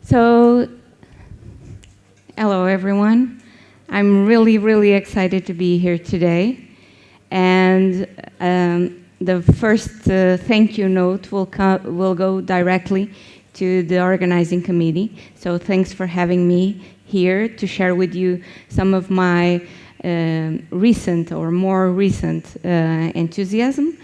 So, hello everyone. I'm really excited to be here today. And the first thank you note will go directly to the organizing committee. So thanks for having me here to share with you some of my more recent enthusiasm.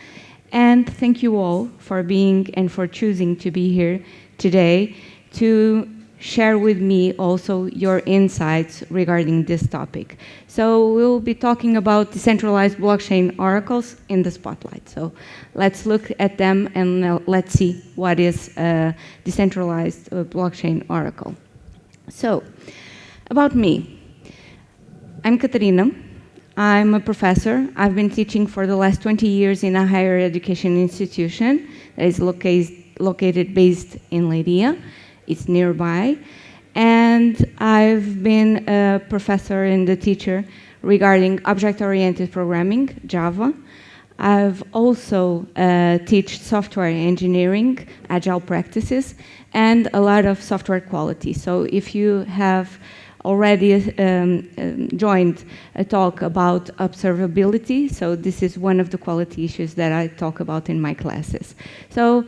And thank you all for being and for choosing to be here today to share with me also your insights regarding this topic. So we'll be talking about decentralized blockchain oracles in the spotlight. So let's look at them and let's see what is a decentralized blockchain oracle. So, about me. I'm Catarina. I'm a professor. I've been teaching for the last 20 years in a higher education institution that is located based in Leiria. It's nearby. And I've been a professor and a teacher regarding object-oriented programming, Java. I've also taught software engineering, agile practices, and a lot of software quality. So if you have already joined a talk about observability, so this is one of the quality issues that I talk about in my classes. So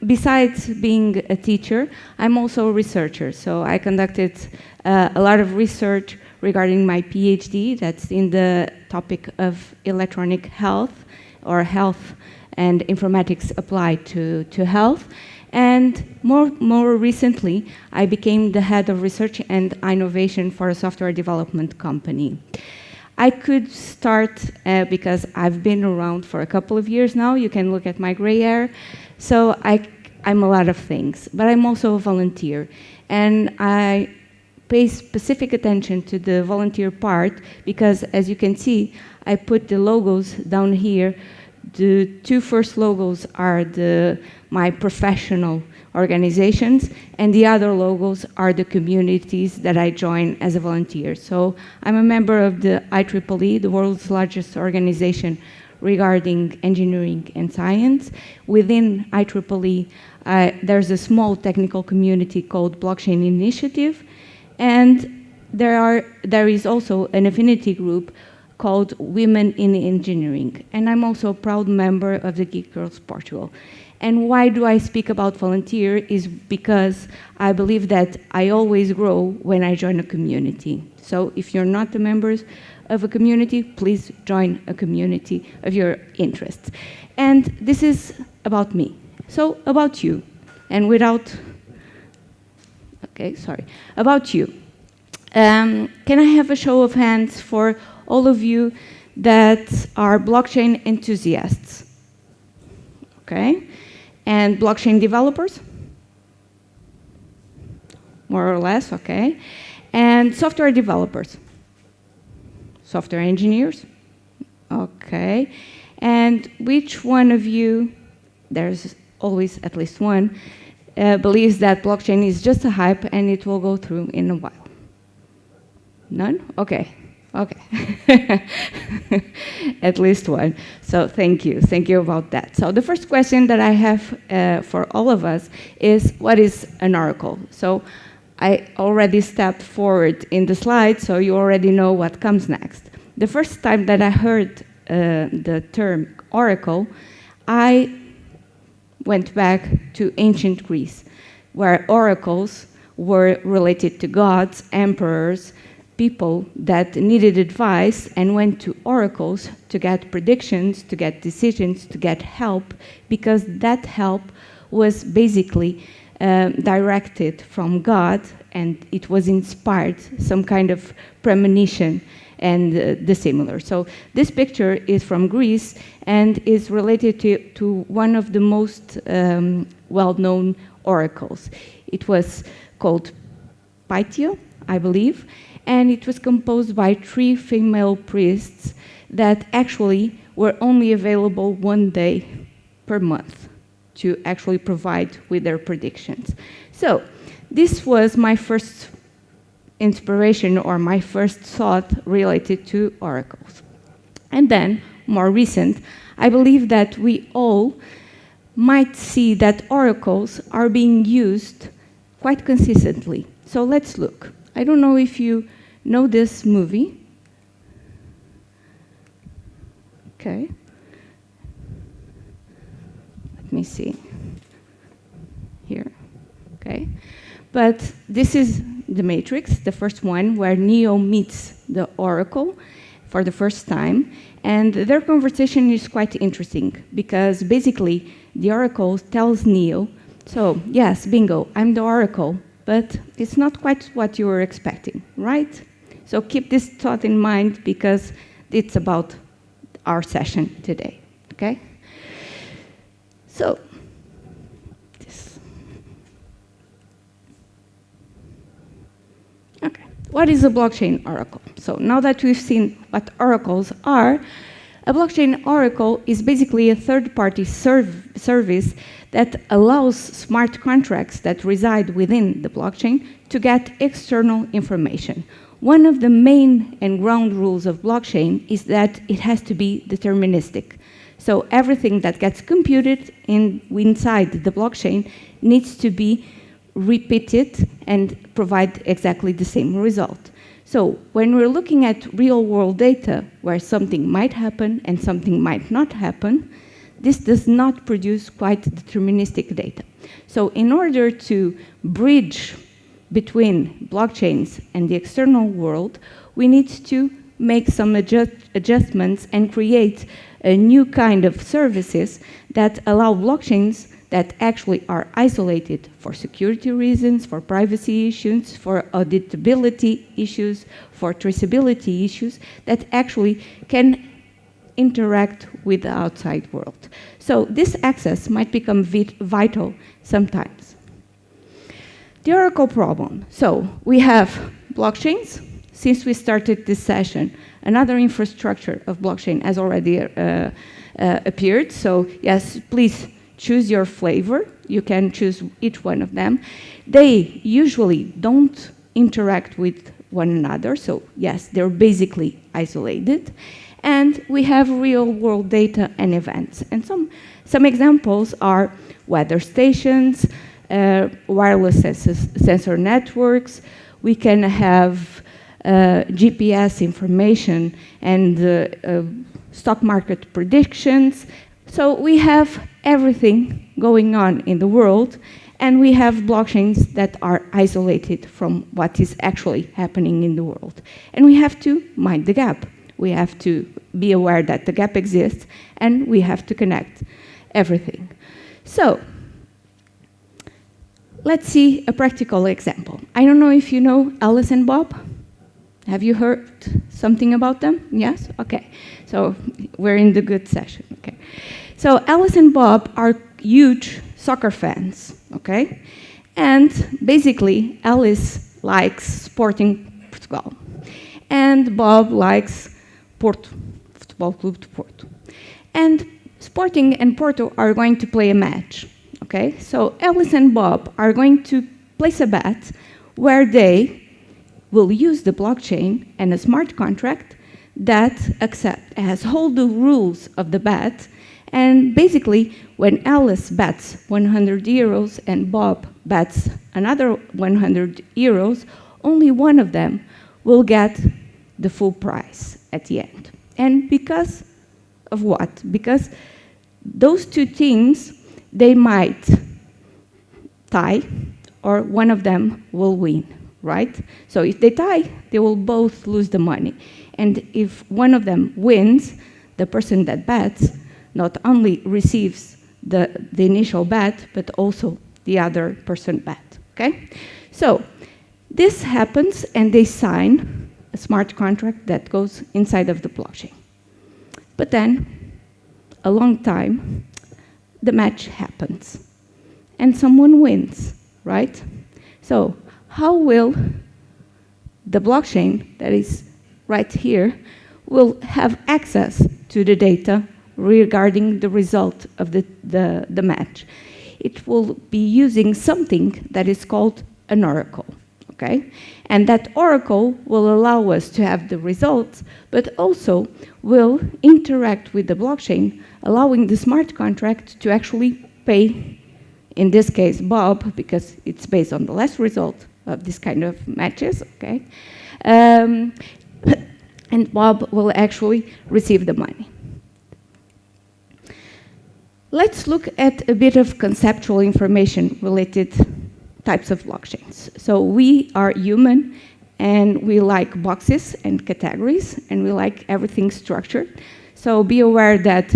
besides being a teacher, I'm also a researcher. So I conducted a lot of research regarding my PhD that's in the topic of electronic health or health and informatics applied to health. And more recently, I became the head of research and innovation for a software development company. I could start because I've been around for a couple of years now. You can look at my gray hair. So I'm a lot of things, but I'm also a volunteer. And I pay specific attention to the volunteer part because, as you can see, I put the logos down here. The two first logos are my professional organizations, and the other logos are the communities that I join as a volunteer. So I'm a member of the IEEE, the world's largest organization regarding engineering and science. Within IEEE, there's a small technical community called Blockchain Initiative, and there is also an affinity group called Women in Engineering. And I'm also a proud member of the Geek Girls Portugal. And why do I speak about volunteer is because I believe that I always grow when I join a community. So if you're not a member of a community, please join a community of your interests. And this is about me. So about you. And about you. Can I have a show of hands for all of you that are blockchain enthusiasts? Okay. And blockchain developers? More or less, okay. And software developers? Software engineers? Okay. And which one of you, there's always at least one, believes that blockchain is just a hype and it will go through in a while? None? Okay. Okay. At least one. So thank you. Thank you about that. So the first question that I have for all of us is, what is an oracle? So I already stepped forward in the slide, so you already know what comes next. The first time that I heard the term oracle, I went back to ancient Greece, where oracles were related to gods, emperors, people that needed advice and went to oracles to get predictions, to get decisions, to get help, because that help was basically directed from God, and it was inspired, some kind of premonition and dissimilar. So this picture is from Greece and is related to one of the most well-known oracles. It was called Pythio, I believe, and it was composed by 3 female priests that actually were only available one day per month to actually provide with their predictions. So this was my first inspiration or my first thought related to oracles. And then, more recent, I believe that we all might see that oracles are being used quite consistently. So let's look. I don't know if you know this movie. Okay. Let me see. Here. Okay. But this is the Matrix, the first one, where Neo meets the Oracle for the first time. And their conversation is quite interesting, because basically the Oracle tells Neo, so yes, bingo, I'm the Oracle, but it's not quite what you were expecting, right? So keep this thought in mind, because it's about our session today, okay? So, okay, what is a blockchain oracle? So now that we've seen what oracles are, a blockchain oracle is basically a third-party service that allows smart contracts that reside within the blockchain to get external information. One of the main and ground rules of blockchain is that it has to be deterministic. So everything that gets computed inside the blockchain needs to be repeated and provide exactly the same result. So when we're looking at real-world data where something might happen and something might not happen, this does not produce quite deterministic data. So in order to bridge between blockchains and the external world, we need to make some adjustments and create a new kind of services that allow blockchains that actually are isolated for security reasons, for privacy issues, for auditability issues, for traceability issues, that actually can interact with the outside world. So this access might become vital sometimes. The Oracle problem. So we have blockchains. Since we started this session, another infrastructure of blockchain has already appeared. So yes, please choose your flavor. You can choose each one of them. They usually don't interact with one another. So yes, they're basically isolated. And we have real-world data and events. And some examples are weather stations, wireless sensor networks. We can have GPS information and stock market predictions. So we have everything going on in the world, and we have blockchains that are isolated from what is actually happening in the world. And we have to mind the gap. We have to be aware that the gap exists, and we have to connect everything. So let's see a practical example. I don't know if you know Alice and Bob. Have you heard something about them? Yes? Okay. So we're in the good session. Okay. So Alice and Bob are huge soccer fans, okay? And basically, Alice likes Sporting Portugal, and Bob likes Porto, Futebol Clube de Porto. And Sporting and Porto are going to play a match, okay? So Alice and Bob are going to place a bet where they will use the blockchain and a smart contract that has all the rules of the bet. And basically, when Alice bets 100 euros and Bob bets another 100 euros, only one of them will get the full price at the end. And because of what? Because those two teams, they might tie, or one of them will win, right? So if they tie, they will both lose the money. And if one of them wins, the person that bets not only receives the initial bet, but also the other person bet, okay? So this happens, and they sign a smart contract that goes inside of the blockchain. But then, a long time, the match happens, and someone wins, right? So how will the blockchain that is right here will have access to the data regarding the result of the match? It will be using something that is called an oracle, okay? And that oracle will allow us to have the results, but also will interact with the blockchain, allowing the smart contract to actually pay in this case, Bob, because it's based on the last result of this kind of matches, okay? And Bob will actually receive the money. Let's look at a bit of conceptual information related types of blockchains. So we are human, and we like boxes and categories, and we like everything structured. So be aware that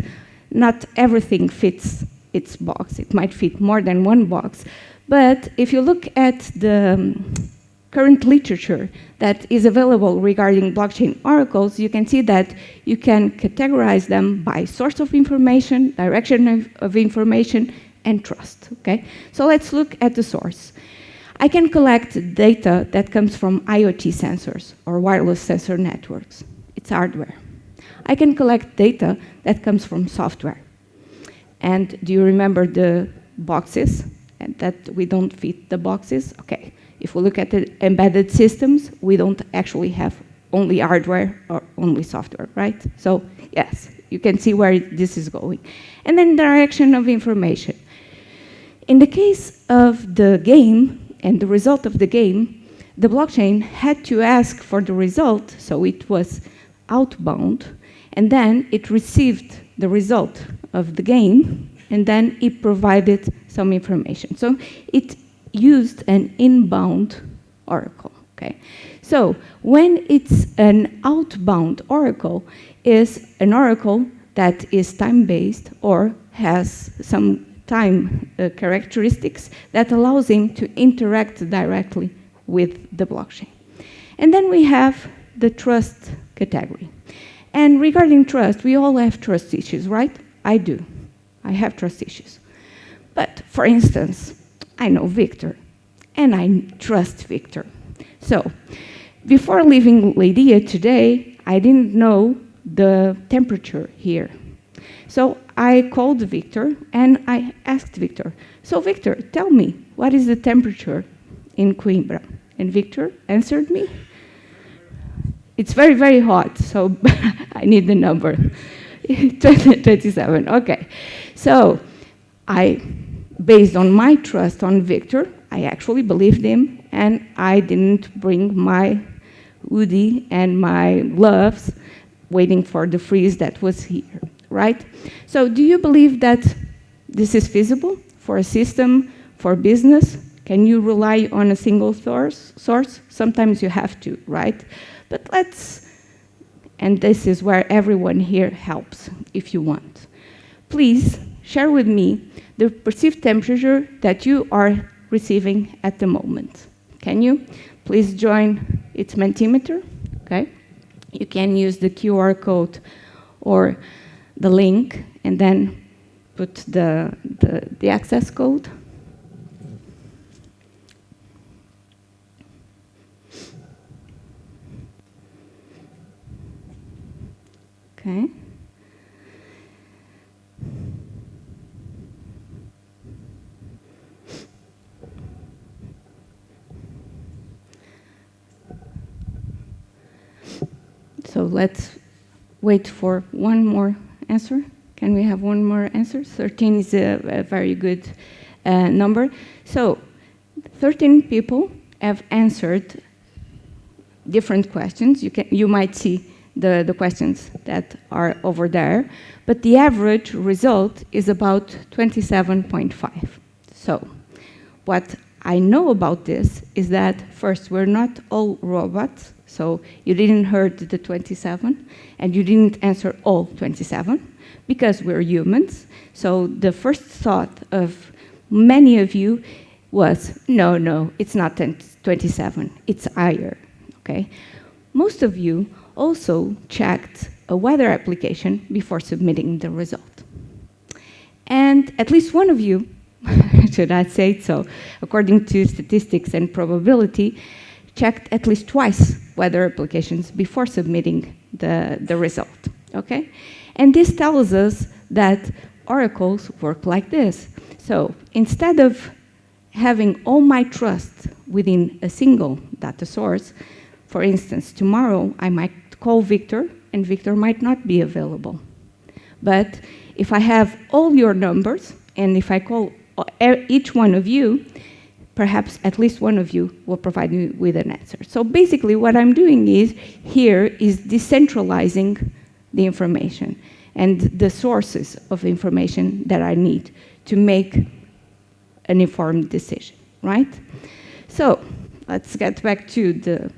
not everything fits its box. It might fit more than one box. But if you look at the current literature that is available regarding blockchain oracles, you can see that you can categorize them by source of information, direction of information, and trust, okay? So let's look at the source. I can collect data that comes from IoT sensors or wireless sensor networks. It's hardware. I can collect data that comes from software. And do you remember the boxes and that we don't fit the boxes? Okay. If we look at the embedded systems, we don't actually have only hardware or only software, right? So yes, you can see where this is going. And then direction of information. In the case of the game and the result of the game, the blockchain had to ask for the result, so it was outbound, and then it received the result of the game, and then it provided some information. So it used an inbound oracle, okay? So when it's an outbound oracle, is an oracle that is time-based or has some time characteristics that allows him to interact directly with the blockchain. And then we have the trust category. And regarding trust, we all have trust issues, right? I do. I have trust issues. But for instance, I know Victor, and I trust Victor. So, before leaving Lydia today, I didn't know the temperature here. So I called Victor, and I asked Victor, so Victor, tell me, what is the temperature in Coimbra? And Victor answered me, it's very, very hot, so I need the number. 27, okay. So based on my trust on Victor, I actually believed him, and I didn't bring my hoodie and my gloves waiting for the freeze that was here, right? So do you believe that this is feasible for a system, for business? Can you rely on a single source? Sometimes you have to, right? But and this is where everyone here helps, if you want. Please share with me the perceived temperature that you are receiving at the moment. Can you? Please join its Mentimeter, okay? You can use the QR code or the link and then put the access code. Okay. So let's wait for one more answer. Can we have one more answer? 13 is a very good number. So 13 people have answered different questions. You might see the questions that are over there, but the average result is about 27.5. So what I know about this is that, first, we're not all robots, so you didn't heard the 27, and you didn't answer all 27, because we're humans. So the first thought of many of you was, no, it's not 27, it's higher, okay? Most of you also checked a weather application before submitting the result. And at least one of you, should I say it so, according to statistics and probability, checked at least twice weather applications before submitting the result, okay? And this tells us that oracles work like this. So instead of having all my trust within a single data source, for instance, tomorrow I might call Victor, and Victor might not be available. But if I have all your numbers, and if I call each one of you, perhaps at least one of you, will provide me with an answer. So basically what I'm doing here is decentralizing the information and the sources of information that I need to make an informed decision, right? So let's get back to the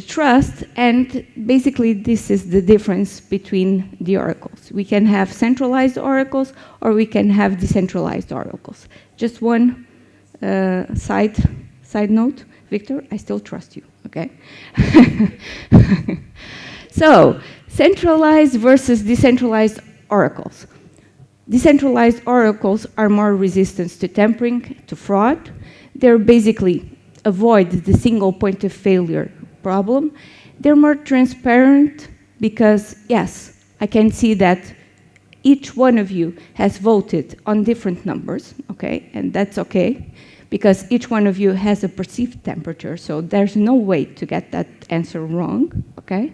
trust, and basically this is the difference between the oracles. We can have centralized oracles or we can have decentralized oracles. Just one side note, Victor, I still trust you, okay? So, centralized versus decentralized oracles. Decentralized oracles are more resistant to tampering, to fraud. They're basically avoid the single point of failure problem. They're more transparent because, yes, I can see that each one of you has voted on different numbers, okay, and that's okay, because each one of you has a perceived temperature, so there's no way to get that answer wrong, okay?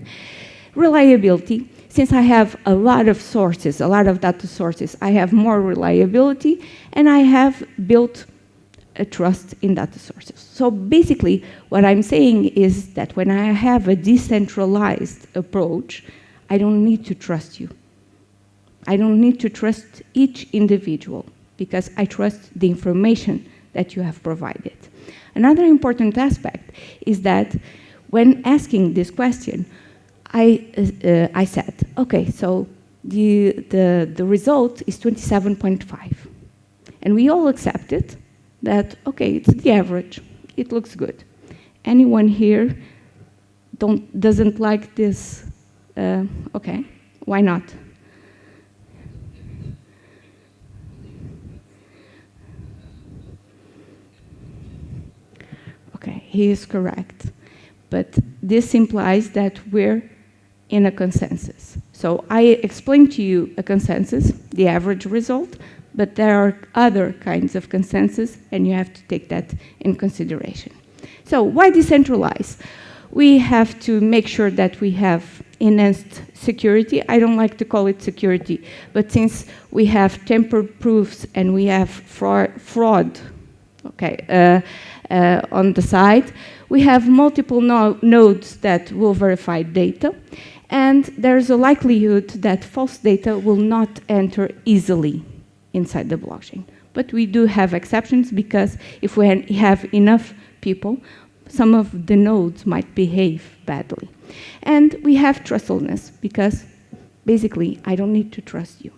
Reliability, since I have a lot of sources, a lot of data sources, I have more reliability, and I have built a trust in data sources. So basically, what I'm saying is that when I have a decentralized approach, I don't need to trust you. I don't need to trust each individual because I trust the information that you have provided. Another important aspect is that when asking this question, I said, okay, so the result is 27.5. And we all accepted that, okay, it's the average, it looks good. Anyone here doesn't like this? Okay, why not? Okay, he is correct. But this implies that we're in a consensus. So I explained to you a consensus, the average result, but there are other kinds of consensus, and you have to take that in consideration. So why decentralize? We have to make sure that we have enhanced security. I don't like to call it security, but since we have tamper proofs and we have fraud okay, on the side, we have multiple nodes that will verify data, and there's a likelihood that false data will not enter easily inside the blockchain. But we do have exceptions because if we have enough people, some of the nodes might behave badly. And we have trustfulness because basically I don't need to trust you.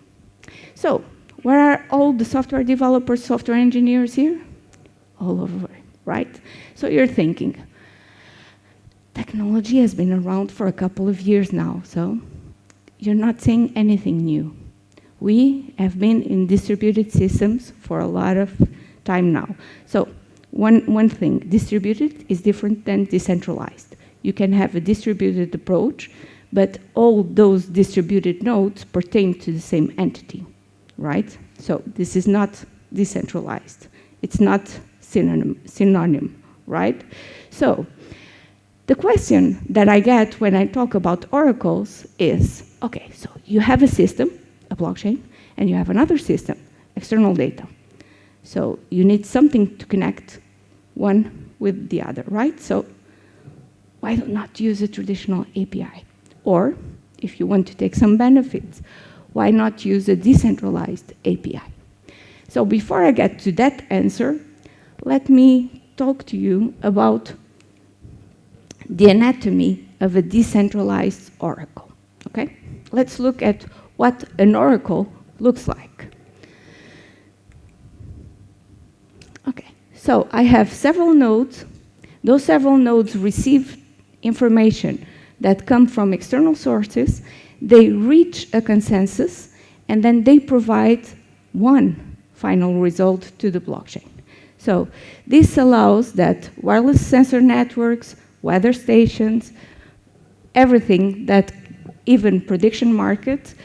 So where are all the software developers, software engineers here? All over, right? So you're thinking, technology has been around for a couple of years now, so you're not saying anything new. We have been in distributed systems for a lot of time now. So one thing, distributed is different than decentralized. You can have a distributed approach, but all those distributed nodes pertain to the same entity, right? So this is not decentralized. It's not synonym, right? So the question that I get when I talk about oracles is, okay, so you have a system, a blockchain, and you have another system, external data. So you need something to connect one with the other, right? So why not use a traditional API? Or, if you want to take some benefits, why not use a decentralized API? So before I get to that answer, let me talk to you about the anatomy of a decentralized oracle, okay? Let's look at what an oracle looks like. Okay, so I have several nodes. Those several nodes receive information that come from external sources. They reach a consensus, and then they provide one final result to the blockchain. So this allows that wireless sensor networks, weather stations, everything that even prediction markets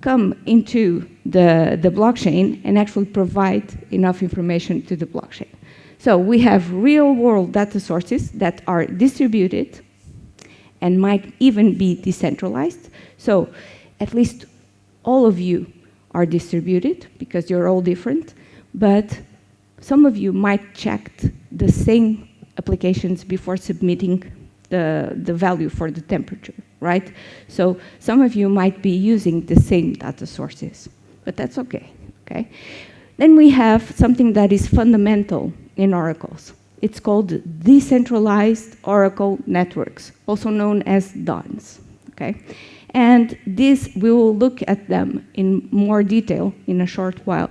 come into the blockchain and actually provide enough information to the blockchain. So we have real-world data sources that are distributed, and might even be decentralized. So at least all of you are distributed because you're all different, but some of you might check the same applications before submitting the value for the temperature, right? So some of you might be using the same data sources, but that's okay, okay? Then we have something that is fundamental in oracles. It's called Decentralized Oracle Networks, also known as DONs, okay? And this, we will look at them in more detail in a short while.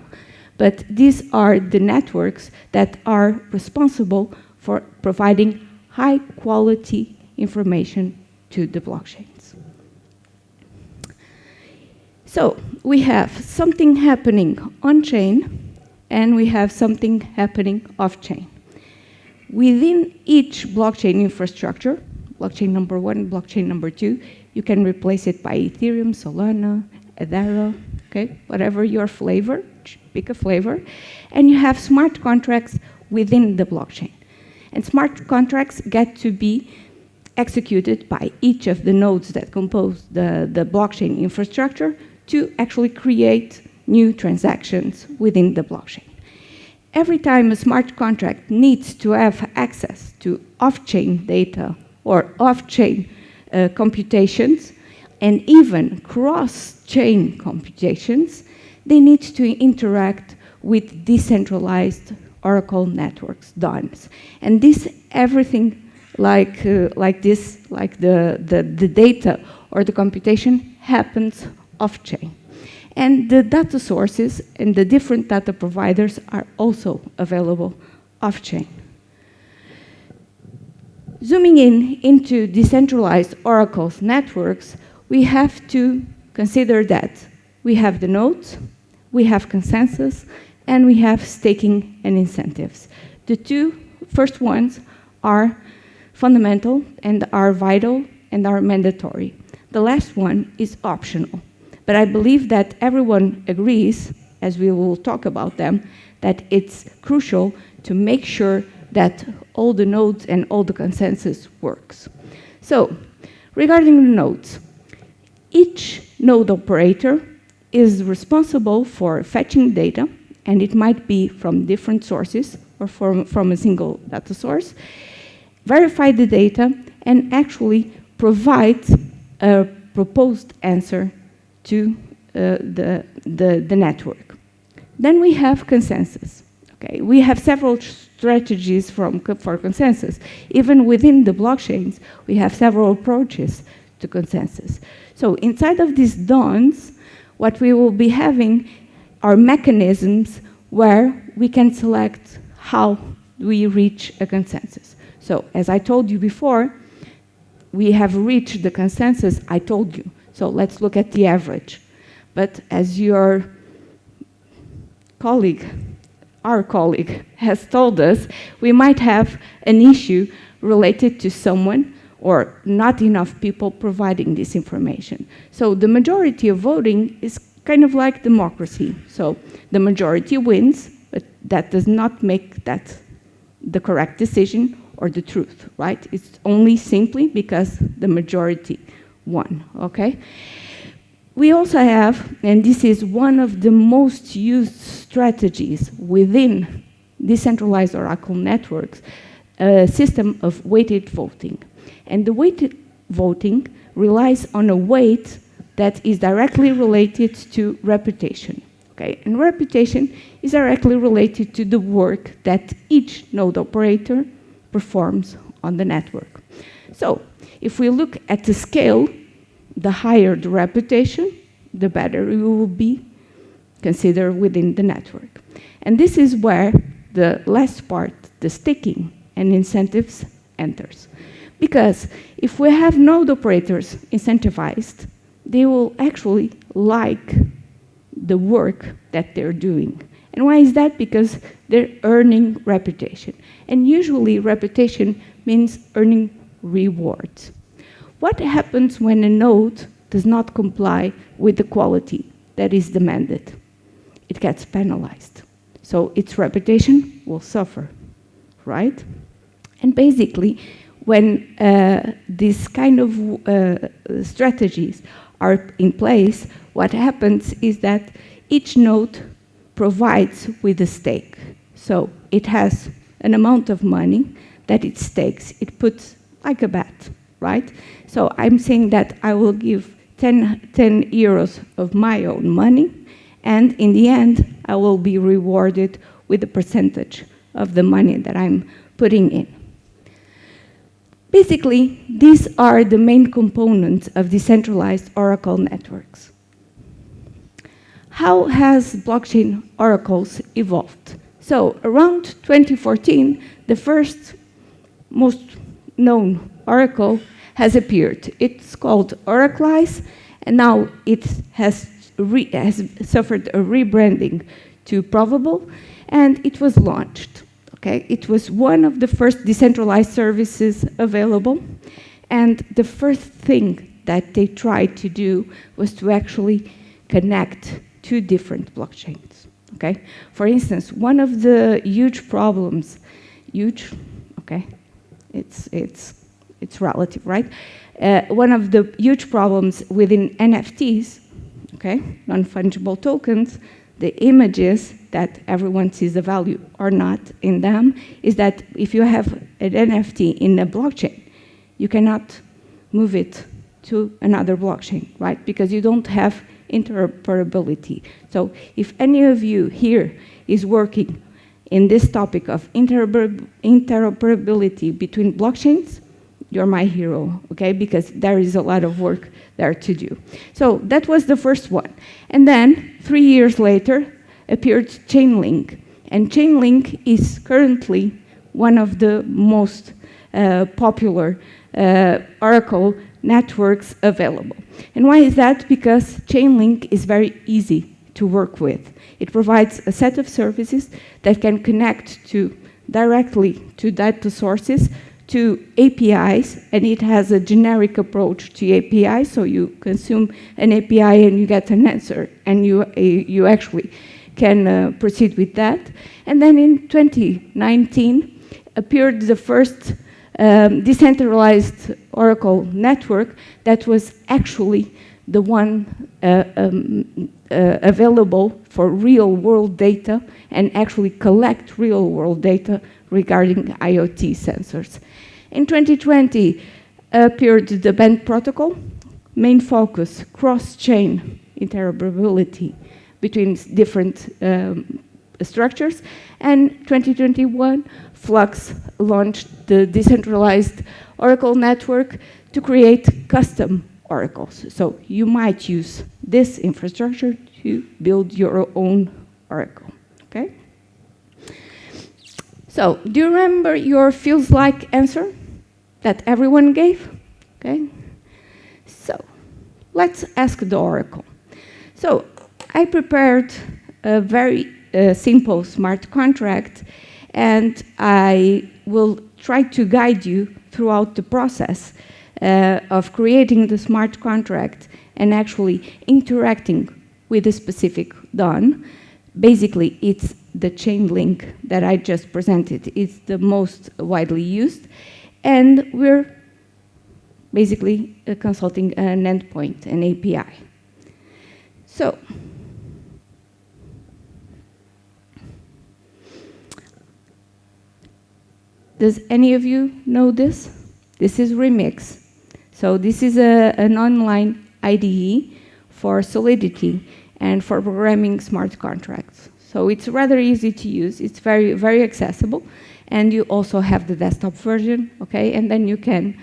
But these are the networks that are responsible for providing high quality information to the blockchains. So we have something happening on-chain, and we have something happening off-chain. Within each blockchain infrastructure, blockchain number 1, blockchain number 2, you can replace it by Ethereum, Solana, Ethereum, okay, whatever your flavor, pick a flavor, and you have smart contracts within the blockchain. And smart contracts get to be executed by each of the nodes that compose the blockchain infrastructure to actually create new transactions within the blockchain. Every time a smart contract needs to have access to off-chain data or off-chain computations, and even cross-chain computations, they need to interact with decentralized Oracle networks, DONs. And this, everything like this, like the data or the computation happens off-chain. And the data sources and the different data providers are also available off-chain. Zooming into decentralized Oracle's networks, we have to consider that we have the nodes, we have consensus, and we have staking and incentives. The two first ones are fundamental and are vital and are mandatory. The last one is optional. But I believe that everyone agrees, as we will talk about them, that it's crucial to make sure that all the nodes and all the consensus works. So, regarding the nodes, each node operator is responsible for fetching data, and it might be from different sources or from a single data source, verify the data, and actually provide a proposed answer to the network. Then we have consensus. Okay, we have several strategies for consensus. Even within the blockchains, we have several approaches to consensus. So inside of these DONs, what we will be having are mechanisms where we can select how we reach a consensus. So as I told you before, we have reached the consensus I told you. So let's look at the average. But as your colleague, our colleague, has told us, we might have an issue related to someone or not enough people providing this information. So the majority of voting is kind of like democracy. So the majority wins, but that does not make that the correct decision or the truth, right? It's only simply because the majority won, okay? We also have, and this is one of the most used strategies within decentralized Oracle networks, a system of weighted voting. And the weighted voting relies on a weight that is directly related to reputation. Okay? And reputation is directly related to the work that each node operator performs on the network. So, if we look at the scale, the higher the reputation, the better you will be considered within the network. And this is where the last part, the staking and incentives, enters. Because if we have node operators incentivized, they will actually like the work that they're doing. And why is that? Because they're earning reputation. And usually reputation means earning rewards. What happens when a node does not comply with the quality that is demanded? It gets penalized. So its reputation will suffer, right? And basically, when these kind of strategies are in place, what happens is that each node provides with a stake. So it has an amount of money that it stakes. It puts like a bet, right? So I'm saying that I will give 10 euros of my own money, and in the end, I will be rewarded with a percentage of the money that I'm putting in. Basically, these are the main components of decentralized Oracle networks. How has blockchain oracles evolved? So around 2014, the first most known oracle has appeared. It's called Oraclize, and now it has suffered a rebranding to Provable, and it was launched. Okay? It was one of the first decentralized services available, and the first thing that they tried to do was to actually connect two different blockchains. Okay? For instance, one of the huge problems, okay, it's relative, right? One of the huge problems within NFTs, okay, non-fungible tokens, the images that everyone sees the value or not in them, is that if you have an NFT in a blockchain, you cannot move it to another blockchain, right? Because you don't have interoperability. So if any of you here is working in this topic of interoperability between blockchains, you're my hero, okay? Because there is a lot of work there to do. So that was the first one. And then 3 years later appeared Chainlink. And Chainlink is currently one of the most popular Oracle networks available. And why is that? Because Chainlink is very easy to work with. It provides a set of services that can connect directly to data sources, to APIs, and it has a generic approach to APIs, so you consume an API and you get an answer, and you actually can proceed with that. And then in 2019 appeared the first decentralized Oracle network that was actually the one available for real-world data and actually collect real-world data regarding IoT sensors. In 2020 appeared the band protocol, main focus, cross-chain interoperability between different structures, and 2021 Flux launched the decentralized Oracle network to create custom oracles. So you might use this infrastructure to build your own oracle, okay? So do you remember your feels like answer that everyone gave? Okay. So let's ask the oracle. So I prepared a very simple smart contract, and I will try to guide you throughout the process of creating the smart contract and actually interacting with a specific DON. Basically, it's the chain link that I just presented. It's the most widely used, and we're basically consulting an endpoint, an API. So, does any of you know this? This is Remix. So this is an online IDE for Solidity and for programming smart contracts. So it's rather easy to use. It's very, very accessible. And you also have the desktop version, okay? And then you can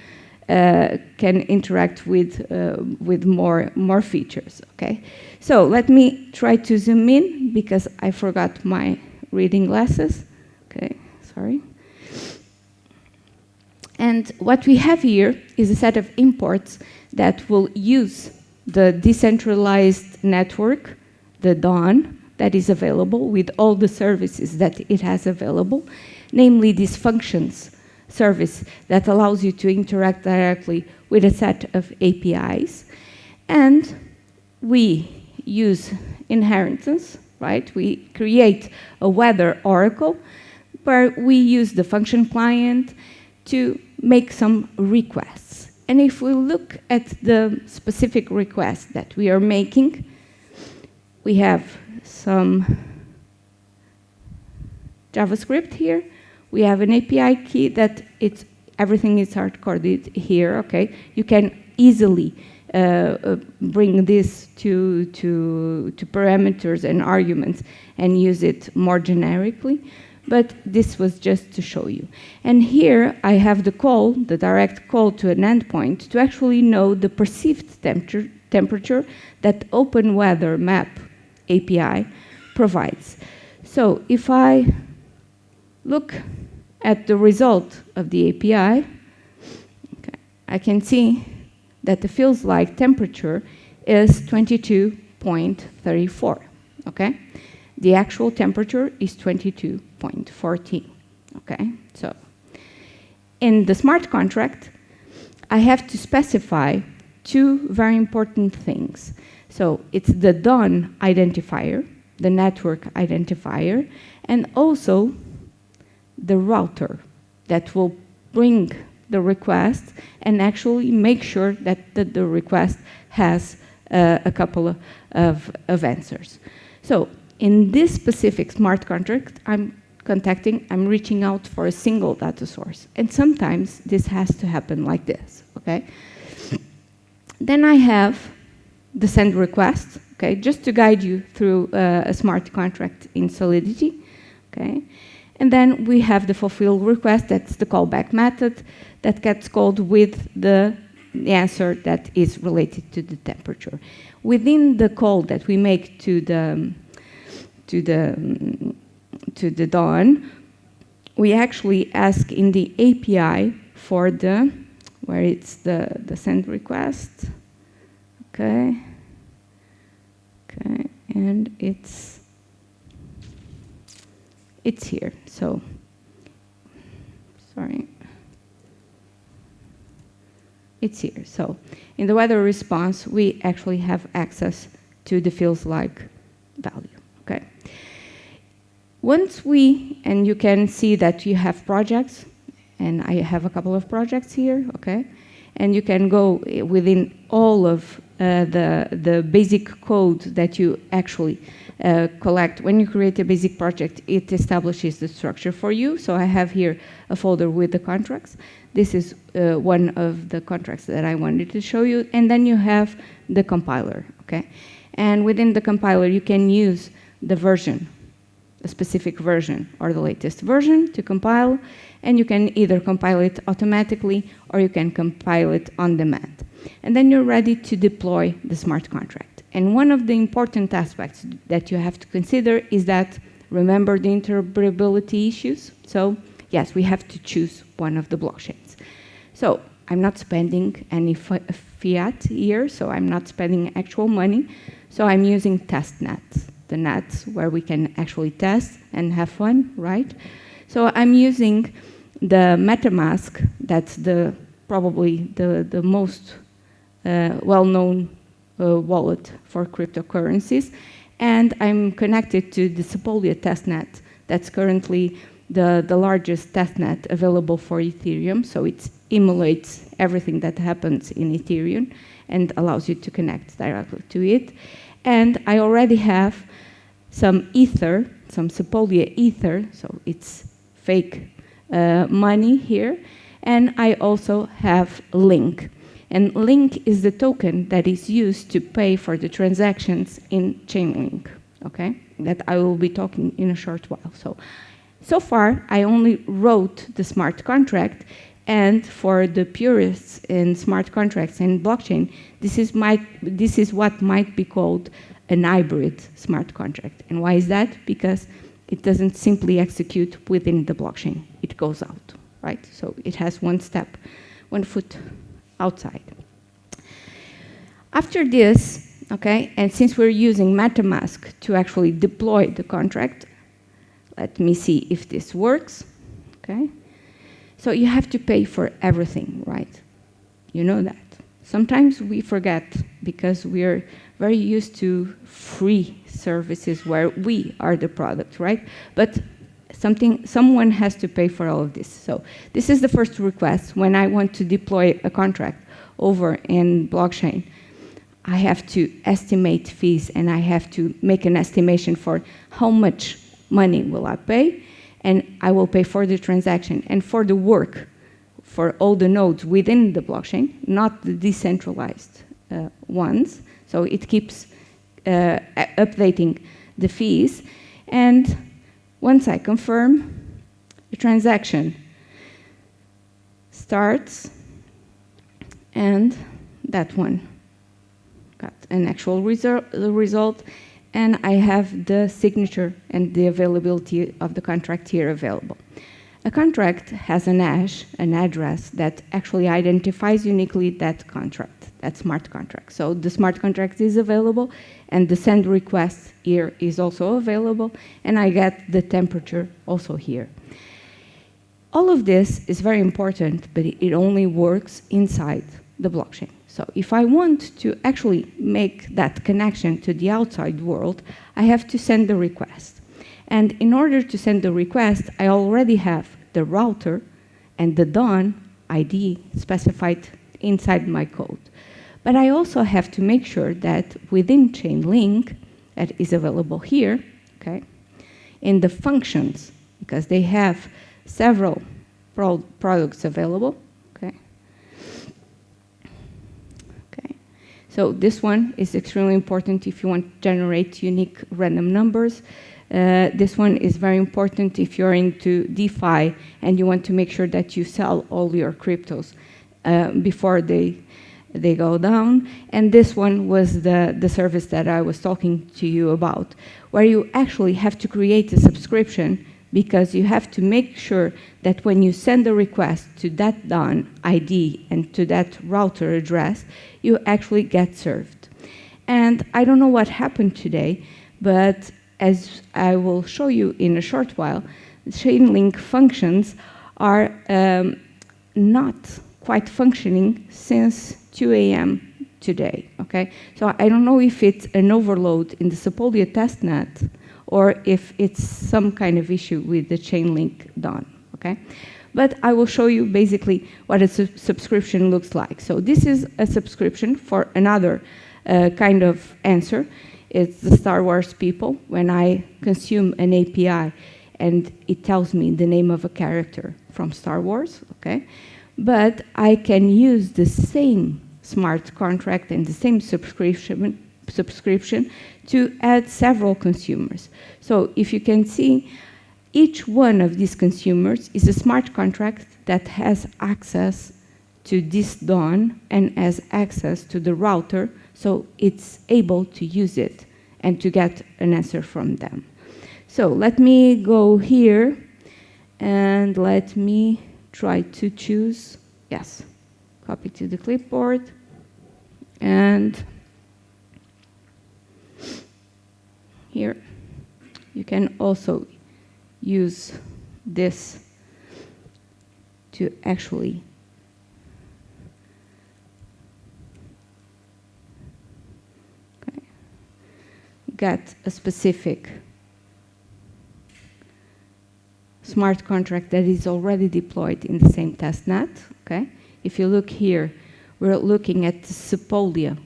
interact with more features, okay? So let me try to zoom in because I forgot my reading glasses. Okay, sorry. And what we have here is a set of imports that will use the decentralized network, the DON, that is available with all the services that it has available, namely this functions service that allows you to interact directly with a set of APIs. And we use inheritance, right? We create a weather oracle where we use the function client to make some requests. And if we look at the specific requests that we are making, we have some JavaScript here. We have an API key that everything is hard-coded here, okay? You can easily bring this to parameters and arguments and use it more generically, but this was just to show you. And here I have the call, the direct call to an endpoint to actually know the perceived temperature that Open Weather Map API provides. So if I look at the result of the API, okay, I can see that the feels like temperature is 22.34, okay? The actual temperature is 22.14, okay? So in the smart contract, I have to specify two very important things. So it's the DON identifier, the network identifier, and also the router that will bring the request and actually make sure that the request has a couple of answers. So in this specific smart contract, I'm reaching out for a single data source. And sometimes this has to happen like this, okay? Then I have the send request, okay, just to guide you through a smart contract in Solidity, okay? And then we have the fulfill request, that's the callback method that gets called with the answer that is related to the temperature. Within the call that we make to the DON, we actually ask in the API for where it's the send request, okay, and it's here, so, sorry. It's here, so in the weather response, we actually have access to the feels like value, okay? Once and you can see that you have projects, and I have a couple of projects here, okay? And you can go within all of the basic code that you actually collect. When you create a basic project, it establishes the structure for you. So I have here a folder with the contracts. This is one of the contracts that I wanted to show you. And then you have the compiler, okay? And within the compiler, you can use the version, a specific version or the latest version to compile. And you can either compile it automatically or you can compile it on demand. And then you're ready to deploy the smart contract. And one of the important aspects that you have to consider is that, remember the interoperability issues? So yes, we have to choose one of the blockchains. So I'm not spending any fiat here, so I'm not spending actual money. So I'm using test nets, the nets where we can actually test and have fun, right? So I'm using the MetaMask, that's probably the most well-known wallet for cryptocurrencies. And I'm connected to the Sepolia testnet. That's currently the largest testnet available for Ethereum. So it emulates everything that happens in Ethereum and allows you to connect directly to it. And I already have some Ether, some Sepolia Ether, so it's fake money here. And I also have Link. And Link is the token that is used to pay for the transactions in Chainlink, okay? That I will be talking in a short while. So far, I only wrote the smart contract, and for the purists in smart contracts and blockchain, this is what might be called an hybrid smart contract. And why is that? Because it doesn't simply execute within the blockchain. It goes out, right? So it has one foot outside. After this, okay, and since we're using MetaMask to actually deploy the contract, let me see if this works, okay? So you have to pay for everything, right? You know that. Sometimes we forget because we're very used to free services where we are the product, right? But Someone has to pay for all of this. So this is the first request. When I want to deploy a contract over in blockchain, I have to estimate fees, and I have to make an estimation for how much money will I pay, and I will pay for the transaction and for the work for all the nodes within the blockchain, not the decentralized ones. So it keeps updating the fees. And once I confirm, the transaction starts, and that one got an actual result, and I have the signature and the availability of the contract here available. A contract has an hash, an address, that actually identifies uniquely that contract, that smart contract. So the smart contract is available, and the send request here is also available, and I get the temperature also here. All of this is very important, but it only works inside the blockchain. So if I want to actually make that connection to the outside world, I have to send the request. And in order to send the request, I already have the router and the DON ID specified inside my code. But I also have to make sure that within Chainlink, that is available here, okay, in the functions, because they have several products available, okay. So this one is extremely important if you want to generate unique random numbers. This one is very important if you're into DeFi and you want to make sure that you sell all your cryptos before they go down. And this one was the service that I was talking to you about, where you actually have to create a subscription, because you have to make sure that when you send a request to that DON ID and to that router address, you actually get served. And I don't know what happened today, but as I will show you in a short while, Chainlink functions are not quite functioning since 2 a.m. today, okay? So I don't know if it's an overload in the Sepolia testnet or if it's some kind of issue with the Chainlink DON, okay? But I will show you basically what a subscription looks like. So this is a subscription for another kind of answer. It's the Star Wars people. When I consume an API and it tells me the name of a character from Star Wars, okay? But I can use the same smart contract and the same subscription to add several consumers. So if you can see, each one of these consumers is a smart contract that has access to this DON and has access to the router, so it's able to use it and to get an answer from them. So let me go here and let me try to choose, yes, copy to the clipboard, and here you can also use this to actually get a specific smart contract that is already deployed in the same testnet, okay? If you look here, we're looking at the Sepolia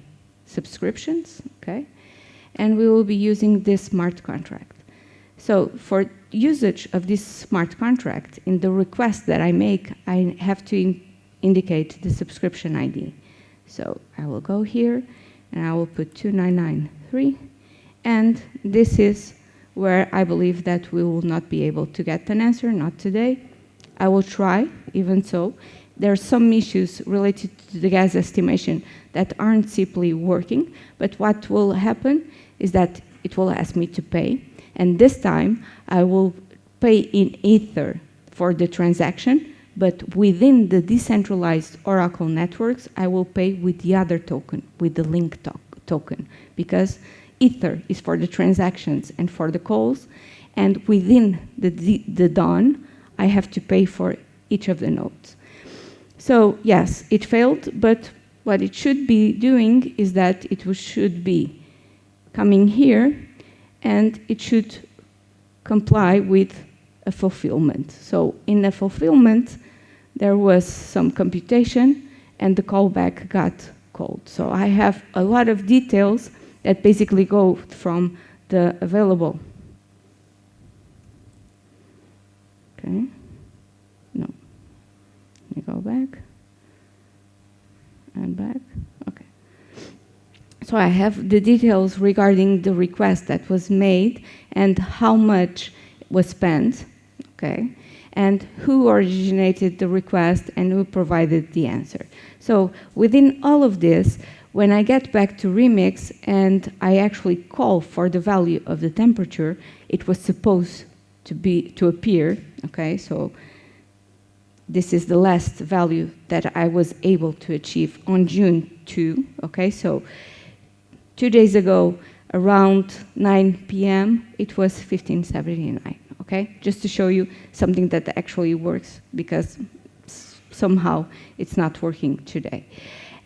subscriptions, okay? And we will be using this smart contract. So for usage of this smart contract, in the request that I make, I have to indicate the subscription ID. So I will go here, and I will put 2993, and this is where I believe that we will not be able to get an answer, not today. I will try, even so. There are some issues related to the gas estimation that aren't simply working, but what will happen is that it will ask me to pay, and this time I will pay in Ether for the transaction, but within the decentralized Oracle networks, I will pay with the other token, with the link token, because Ether is for the transactions and for the calls, and within the DON, I have to pay for each of the nodes. So yes, it failed, but what it should be doing is that it should be coming here, and it should comply with a fulfillment. So in the fulfillment, there was some computation and the callback got called. So I have a lot of details that basically go from the available. Okay, no, let me go back and back, okay. So I have the details regarding the request that was made and how much was spent, okay, and who originated the request and who provided the answer. So within all of this, when I get back to Remix and I actually call for the value of the temperature, it was supposed to appear, okay, so this is the last value that I was able to achieve on June 2, okay, so 2 days ago, around 9 p.m., it was 1579, okay? Just to show you something that actually works, because somehow it's not working today.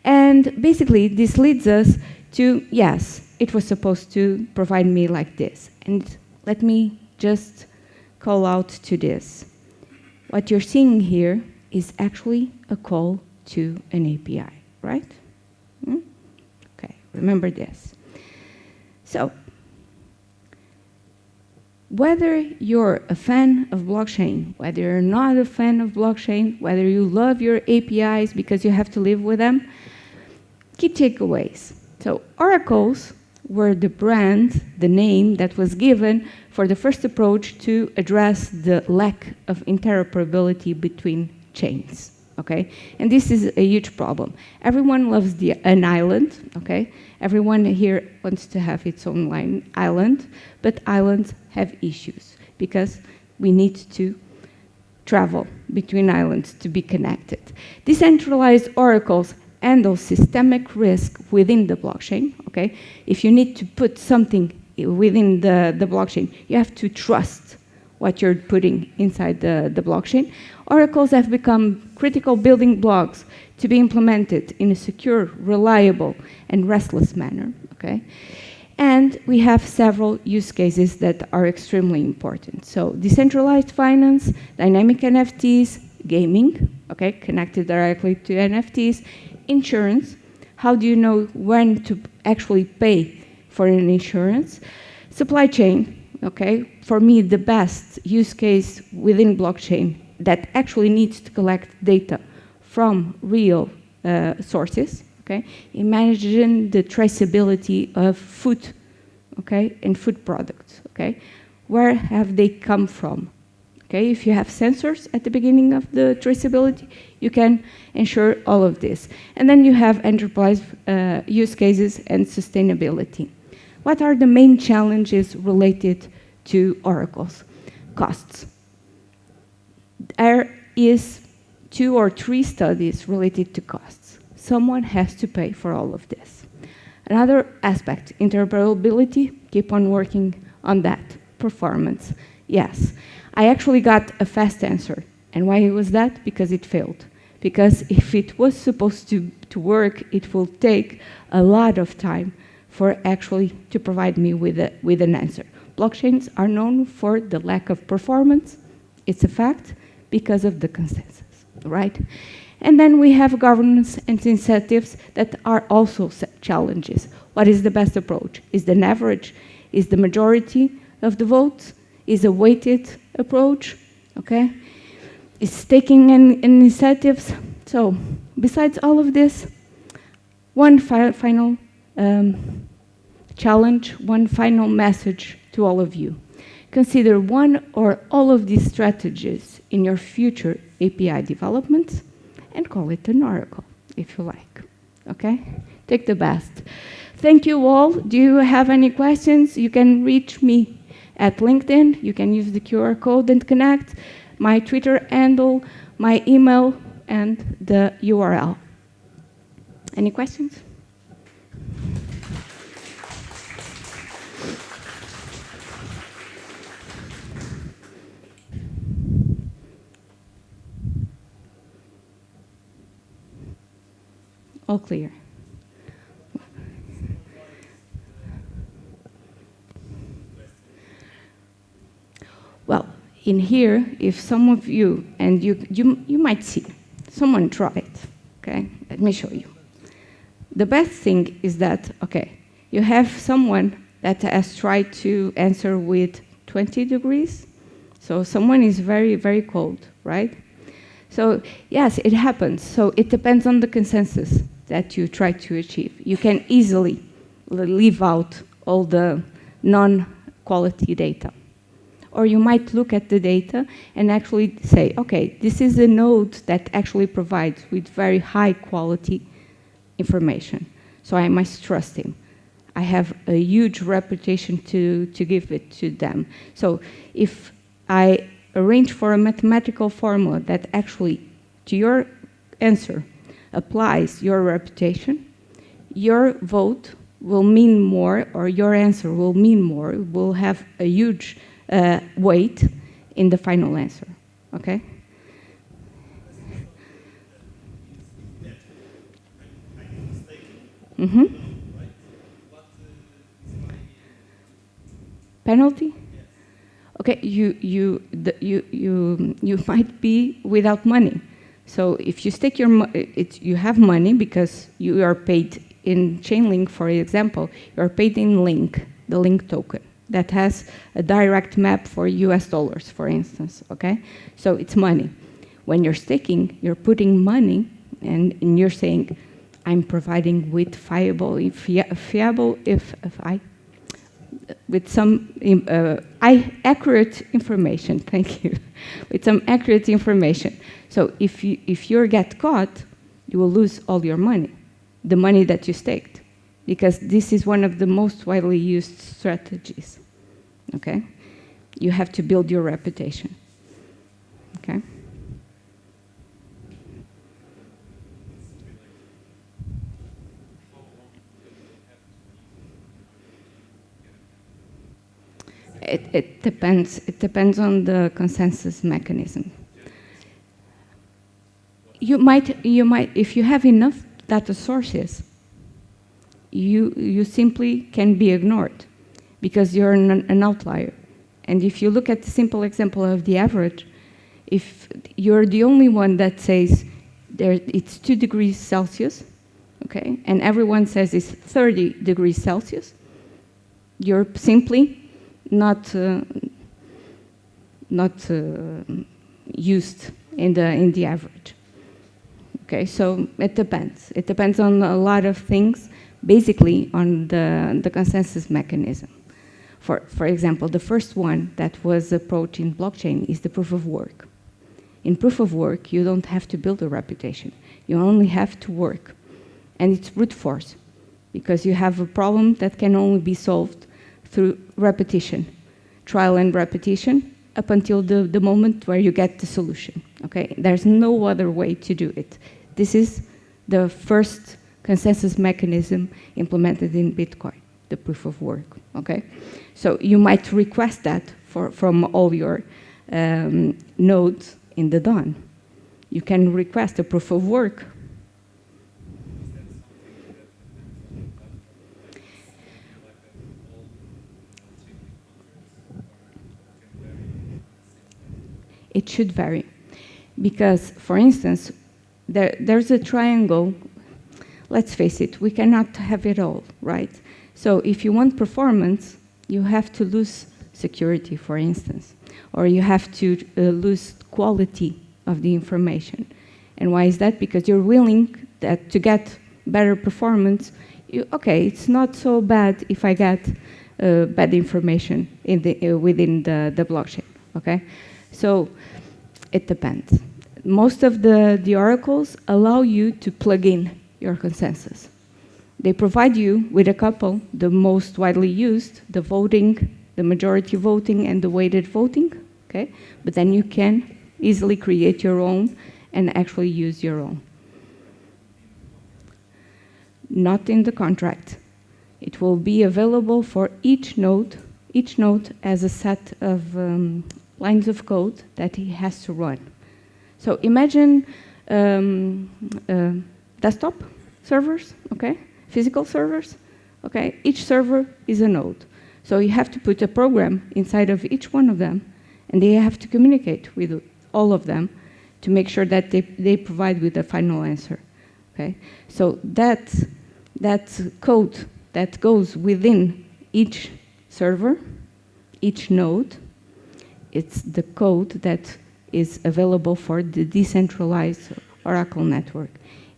And basically, this leads us to, yes, it was supposed to provide me like this. And let me just call out to this. What you're seeing here is actually a call to an API, right? Okay, remember this. So, whether you're a fan of blockchain, whether you're not a fan of blockchain, whether you love your APIs because you have to live with them, key takeaways. So, oracles were the brand, the name that was given for the first approach to address the lack of interoperability between chains. Okay, and this is a huge problem. Everyone loves an island, okay? Everyone here wants to have its own island, but islands have issues because we need to travel between islands to be connected. Decentralized oracles handle systemic risk within the blockchain, okay? If you need to put something within the blockchain, you have to trust what you're putting inside the blockchain. Oracles have become critical building blocks to be implemented in a secure, reliable, and restless manner, okay? And we have several use cases that are extremely important. So decentralized finance, dynamic NFTs, gaming, okay, connected directly to NFTs, insurance, how do you know when to actually pay for an insurance, supply chain, okay, for me the best use case within blockchain that actually needs to collect data from real sources, okay? Imagine the traceability of food, okay, and food products, okay? Where have they come from? Okay, if you have sensors at the beginning of the traceability, you can ensure all of this. And then you have enterprise use cases and sustainability. What are the main challenges related to oracles? Costs. There is 2 or 3 studies related to costs. Someone has to pay for all of this. Another aspect, interoperability, keep on working on that. Performance, yes. I actually got a fast answer. And why was that? Because it failed. Because if it was supposed to work, it will take a lot of time for actually to provide me with an answer. Blockchains are known for the lack of performance. It's a fact because of the consensus, right? And then we have governance and incentives that are also challenges. What is the best approach? Is the average? Is the majority of the votes? Is a weighted approach, okay? Is taking in incentives. So, besides all of this, one final challenge, one final message to all of you. Consider one or all of these strategies in your future API developments and call it an oracle, if you like, okay? Take the best. Thank you all. Do you have any questions? You can reach me at LinkedIn. You can use the QR code and connect, my Twitter handle, my email, and the URL. Any questions? All clear. Well, in here, if some of you, and you might see, someone try it, okay? Let me show you. The best thing is that, okay, you have someone that has tried to answer with 20 degrees. So someone is very, very cold, right? So yes, it happens. So it depends on the consensus that you try to achieve. You can easily leave out all the non-quality data. Or you might look at the data and actually say, okay, this is a node that actually provides with very high quality information. So I must trust him. I have a huge reputation to give it to them. So if I arrange for a mathematical formula that actually, to your answer, applies your reputation, your vote will mean more, or your answer will mean more, will have a huge weight in the final answer, okay? Mm-hmm. Penalty? Okay, you might be without money. So if you stake you have money because you are paid in Chainlink, for example, you are paid in Link, the Link token that has a direct map for US dollars, for instance, okay? So it's money. When you're staking, you're putting money and you're saying, I'm providing with with some accurate information, thank you, with some accurate information. So if you get caught, you will lose all your money, the money that you staked, because this is one of the most widely used strategies, okay? You have to build your reputation, okay? It depends. It depends on the consensus mechanism. You might, if you have enough data sources, you simply can be ignored because you're an outlier. And if you look at the simple example of the average, if you're the only one that says it's 2 degrees Celsius, okay, and everyone says it's 30 degrees Celsius, you're simply not used in the average. Okay, so it depends. It depends on a lot of things, basically on the consensus mechanism. For example, the first one that was approached in blockchain is the proof of work. In proof of work, you don't have to build a reputation. You only have to work. And it's brute force, because you have a problem that can only be solved through repetition, trial and repetition, up until the moment where you get the solution, okay? There's no other way to do it. This is the first consensus mechanism implemented in Bitcoin, the proof of work, okay? So you might request that from all your nodes in the dawn. You can request a proof of work. It should vary, because, for instance, there's a triangle. Let's face it, we cannot have it all, right? So if you want performance, you have to lose security, for instance, or you have to lose quality of the information. And why is that? Because you're willing to get better performance. Okay, it's not so bad if I get bad information within the blockchain, okay? So it depends. Most of the oracles allow you to plug in your consensus. They provide you with a couple, the most widely used, the voting, the majority voting, and the weighted voting, okay? But then you can easily create your own and actually use your own. Not in the contract. It will be available for each node has a set of lines of code that he has to run. So imagine desktop servers, okay? Physical servers, okay? Each server is a node. So you have to put a program inside of each one of them, And they have to communicate with all of them to make sure that they provide with the final answer. Okay? So that code that goes within each server, each node, it's the code that is available for the decentralized Oracle network.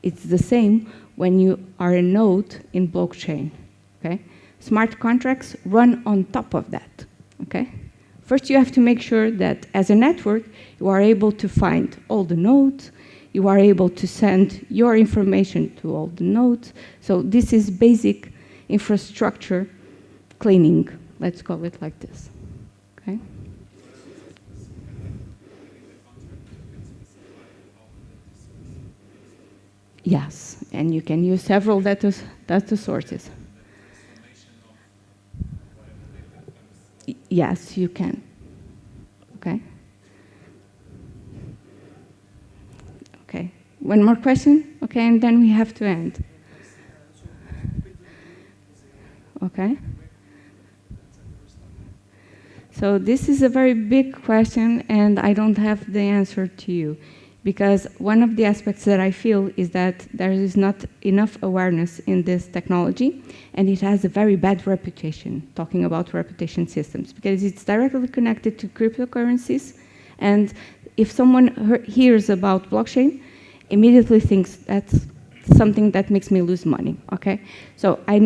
It's the same when you are a node in blockchain. Okay? Smart contracts run on top of that. Okay? First, you have to make sure that as a network, you are able to find all the nodes, you are able to send your information to all the nodes. So this is basic infrastructure cleaning, let's call it like this. Okay? Yes, and you can use several data sources. Yes, you can. Okay. Okay. One more question? Okay, and then we have to end. Okay. So this is a very big question, and I don't have the answer to you. Because one of the aspects that I feel is that there is not enough awareness in this technology, and it has a very bad reputation, talking about reputation systems, because it's directly connected to cryptocurrencies, and if someone hears about blockchain, immediately thinks that's something that makes me lose money, okay? So I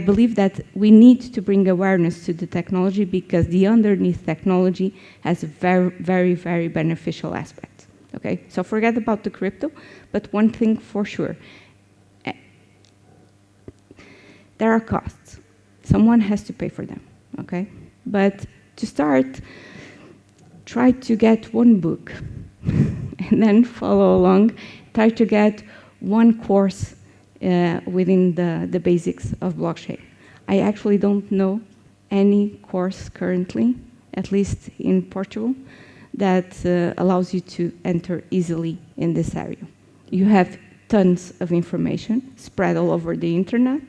believe that we need to bring awareness to the technology because the underneath technology has a very, very, very beneficial aspect. Okay, so forget about the crypto, but one thing for sure, there are costs. Someone has to pay for them, okay? But to start, try to get one book and then follow along. Try to get one course within the basics of blockchain. I actually don't know any course currently, at least in Portugal, that allows you to enter easily in this area. You have tons of information spread all over the internet,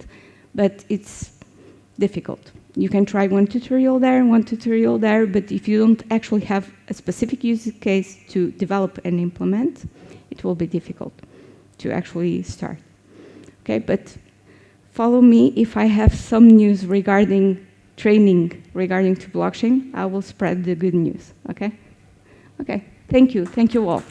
but it's difficult. You can try one tutorial there, one tutorial there, but if you don't actually have a specific use case to develop and implement, it will be difficult to actually start. Okay, but follow me. If I have some news regarding training regarding to blockchain, I will spread the good news, okay? Okay, thank you all.